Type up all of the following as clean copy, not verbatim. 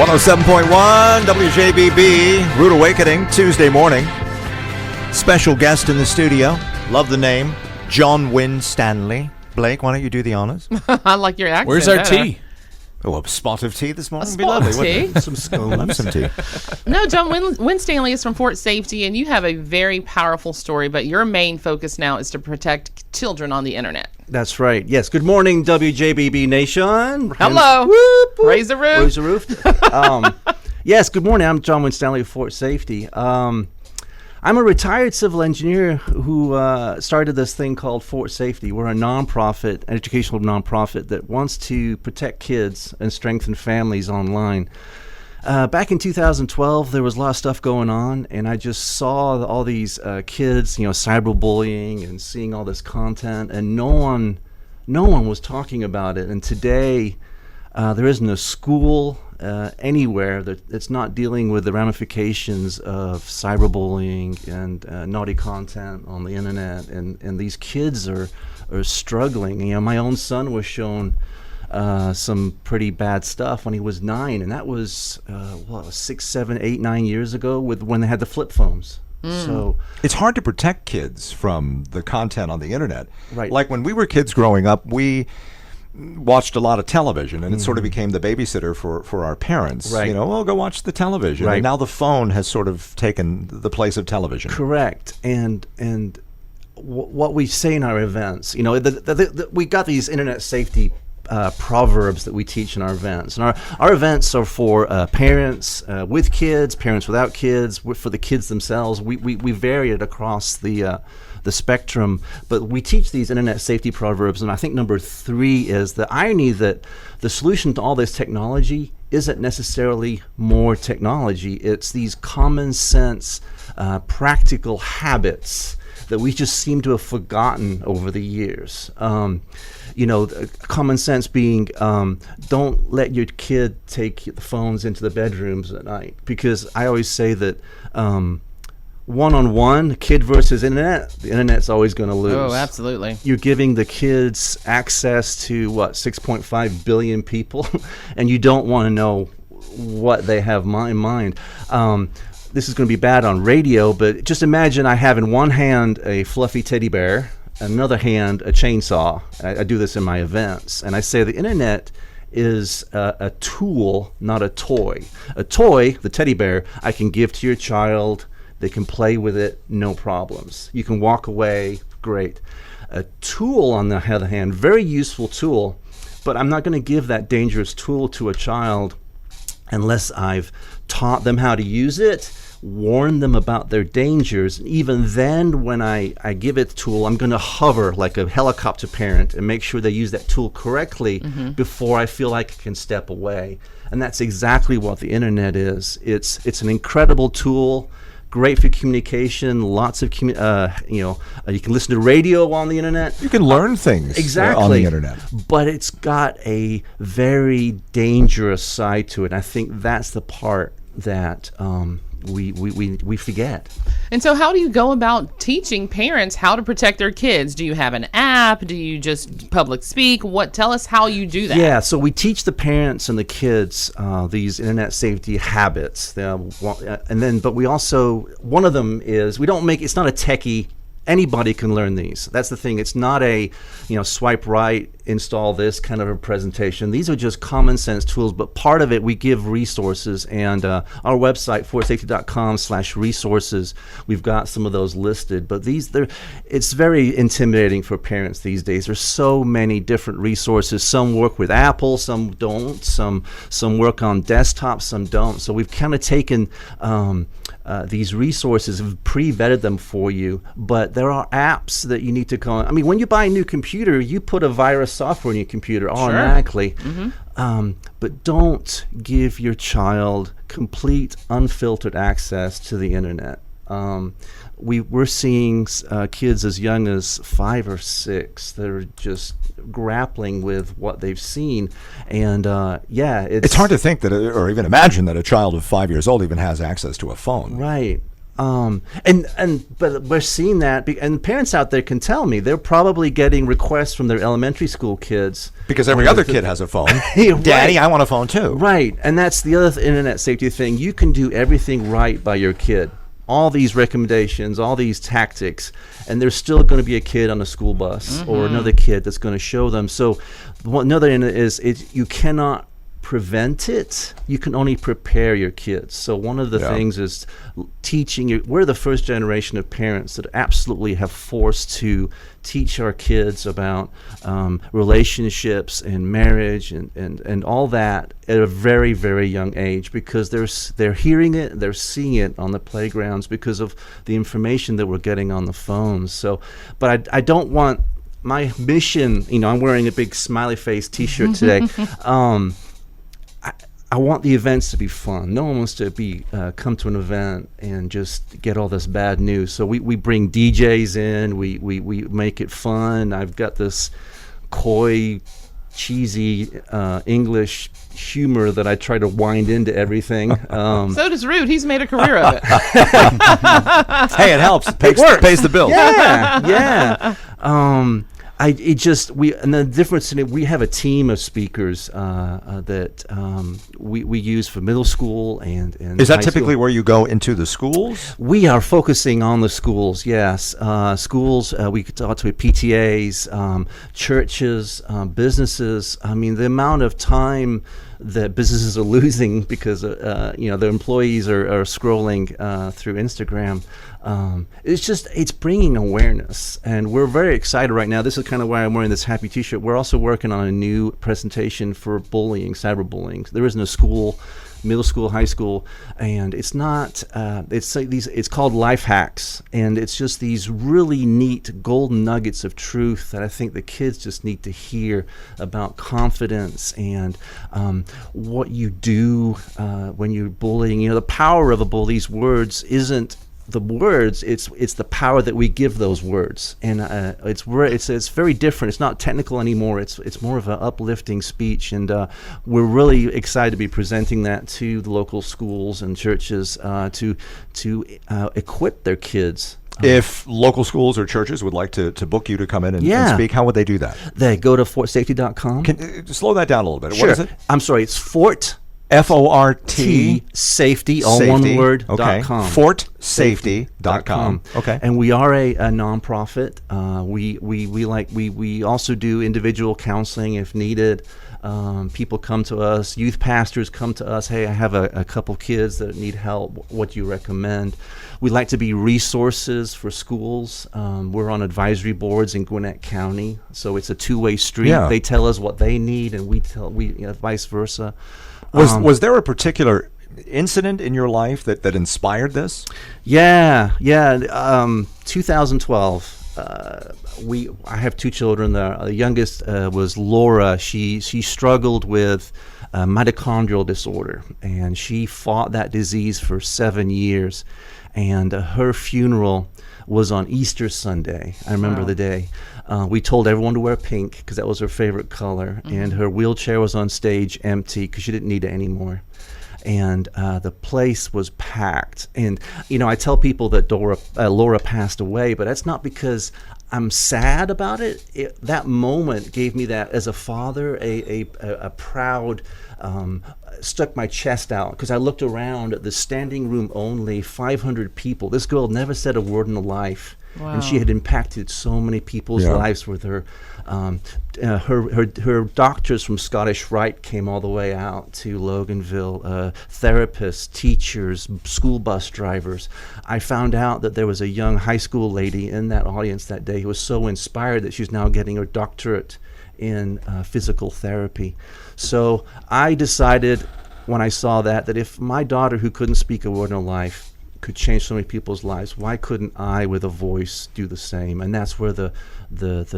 107.1 WJBB, Rude Awakening, Tuesday morning. Special guest in the studio. Love the name, John Winstanley. Blake, why don't you do the honors? I like your accent. Where's our tea? Oh, a spot of tea this morning? A Would be spot lovely, of wouldn't tea? it? Some scones, some tea. No, John Winstanley is from FortSafety, and you have a very powerful story, but your main focus now is to protect children on the internet. That's right. Yes. Good morning, WJBB Nation. Hello. Whoop, whoop. Raise the roof. Raise the roof. Yes. Good morning. I'm John Winstanley of FortSafety. I'm a retired civil engineer who started this thing called FortSafety. We're a nonprofit, an educational nonprofit that wants to protect kids and strengthen families online. Back in 2012, there was a lot of stuff going on, and I just saw all these kids, cyberbullying and seeing all this content, and no one was talking about it. And today, there isn't a school anywhere that's not dealing with the ramifications of cyberbullying and naughty content on the internet, and these kids are struggling. My own son was shown some pretty bad stuff when he was 9, and that was 6, 7, 8, 9 years ago when they had the flip phones. So it's hard to protect kids from the content on the internet. Right. Like when we were kids growing up, we watched a lot of television, and it sort of became the babysitter for our parents. Right. Go watch the television. Right. And now the phone has sort of taken the place of television. correct. And what we say in our events, we got these internet safety proverbs that we teach in our events, and our events are for parents with kids, parents without kids, for the kids themselves. We vary it across the spectrum, but we teach these internet safety proverbs, and I think number 3 is the irony that the solution to all this technology isn't necessarily more technology. It's these common sense, practical habits that we just seem to have forgotten over the years. Common sense being, don't let your kid take the phones into the bedrooms at night, because I always say that one-on-one, kid versus internet, the internet's always going to lose. Oh, absolutely. You're giving the kids access to 6.5 billion people, and you don't want to know what they have in mind. This is going to be bad on radio, but just imagine I have in one hand a fluffy teddy bear, another hand a chainsaw. I do this in my events, and I say the internet is a tool, not a toy. A toy, the teddy bear, I can give to your child. They can play with it, no problems. You can walk away, great. A tool, on the other hand, very useful tool, but I'm not going to give that dangerous tool to a child unless I've taught them how to use it, warn them about their dangers. And even then, when I give it the tool, I'm going to hover like a helicopter parent and make sure they use that tool correctly before I feel like I can step away. And that's exactly what the internet is. It's an incredible tool. Great for communication, lots of, you can listen to radio on the internet. You can learn things exactly on the internet. But it's got a very dangerous side to it. I think that's the part that we forget. And so how do you go about teaching parents how to protect their kids? Do you have an app? Do you just public speak? Tell us how you do that. Yeah, so we teach the parents and the kids these internet safety habits. But we also, one of them is, it's not a techie. Anybody can learn these. That's the thing. It's not a, swipe right, install this kind of a presentation. These are just common sense tools, but part of it, we give resources, and our website, FortSafety.com/resources, we've got some of those listed. But it's very intimidating for parents these days. There's so many different resources. Some work with Apple, some don't. Some work on desktop, some don't. So we've kind of taken these resources, have pre-vetted them for you, but there are apps that you need to go on. I mean, when you buy a new computer, you put a virus software in your computer automatically. But don't give your child complete unfiltered access to the internet. We're seeing kids as young as 5 or 6 that are just grappling with what they've seen, and it's hard to think that, or even imagine that a child of 5 years old even has access to a phone. Right. But we're seeing that, and parents out there can tell me they're probably getting requests from their elementary school kids Because every other kid has a phone. Right. Daddy, I want a phone too. Right, and that's the other internet safety thing. You can do everything right by your kid. All these recommendations, all these tactics, and there's still going to be a kid on a school bus or another kid that's going to show them. So another end is you cannot prevent it. You can only prepare your kids. So one of the things is teaching. We're the first generation of parents that absolutely have forced to teach our kids about relationships and marriage and all that at a very, very young age, because they're hearing it, they're seeing it on the playgrounds because of the information that we're getting on the phones. So, but I don't want my mission. I'm wearing a big smiley face T-shirt today. I want the events to be fun. No one wants to be come to an event and just get all this bad news. So we bring DJs in. We make it fun. I've got this coy, cheesy English humor that I try to wind into everything. So does Root. He's made a career of it. Hey, it helps. It pays the bills. Yeah. And the difference in it, we have a team of speakers that we use for middle school and Is that high typically school. where you go into the schools? We are focusing on the schools, yes. Schools, we could talk to PTAs, churches, businesses. I mean, the amount of time that businesses are losing because their employees are scrolling through Instagram. It's bringing awareness, and we're very excited right now. This is kind of why I'm wearing this happy T-shirt. We're also working on a new presentation for bullying, cyberbullying. There isn't a school, middle school, high school, and it's not. It's called Life Hacks, and it's just these really neat golden nuggets of truth that I think the kids just need to hear about confidence and what you do when you're bullying. The power of a bully's words isn't the words, it's the power that we give those words, and it's very different. It's not technical anymore. It's more of an uplifting speech, and we're really excited to be presenting that to the local schools and churches to equip their kids. If local schools or churches would like to book you to come in and speak, how would they do that? They go to FortSafety.com. Slow that down a little bit. Sure. What is it? I'm sorry. It's Fort. FORT Safety, all one word, okay. .com. FortSafety.com. Okay. And we are a nonprofit. We also do individual counseling if needed. People come to us, youth pastors come to us. Hey, I have a couple kids that need help. What do you recommend? We like to be resources for schools. We're on advisory boards in Gwinnett County, so it's a two-way street. Yeah. They tell us what they need, and we vice versa. Was there a particular incident in your life that inspired this? Yeah. 2012. I have two children. The youngest was Laura. She struggled with mitochondrial disorder, and she fought that disease for 7 years. And her funeral was on Easter Sunday. I remember the day. We told everyone to wear pink because that was her favorite color. Mm-hmm. And her wheelchair was on stage empty because she didn't need it anymore. And the place was packed. And, I tell people that Laura passed away, but that's not because I'm sad about it. That moment gave me that, as a father, a proud, stuck my chest out, because I looked around at the standing room only, 500 people. This girl never said a word in her life. Wow. And she had impacted so many people's lives with her. Her doctors from Scottish Rite came all the way out to Loganville, therapists, teachers, school bus drivers. I found out that there was a young high school lady in that audience that day who was so inspired that she's now getting her doctorate in physical therapy. So I decided when I saw that if my daughter, who couldn't speak a word in her life, could change so many people's lives, why couldn't I, with a voice, do the same? And that's where the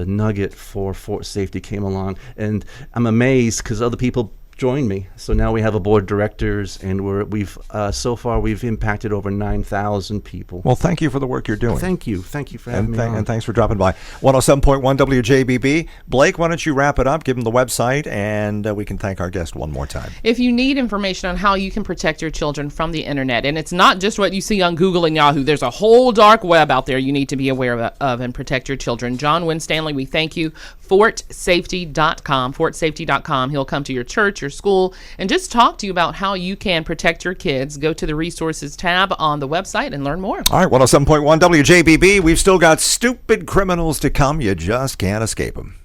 nugget for Fort Safety came along. And I'm amazed because other people joined me. So now we have a board of directors, and so far we've impacted over 9,000 people. Well, thank you for the work you're doing. Thank you for having me on. And thanks for dropping by. 107.1 WJBB. Blake, why don't you wrap it up? Give them the website, and we can thank our guest one more time. If you need information on how you can protect your children from the internet, and it's not just what you see on Google and Yahoo, there's a whole dark web out there you need to be aware of and protect your children. John Winstanley, we thank you. FortSafety.com. He'll come to your church, your school, and just talk to you about how you can protect your kids. Go to the resources tab on the website and learn more. All right, 107.1 WJBB. We've still got stupid criminals to come. You just can't escape them.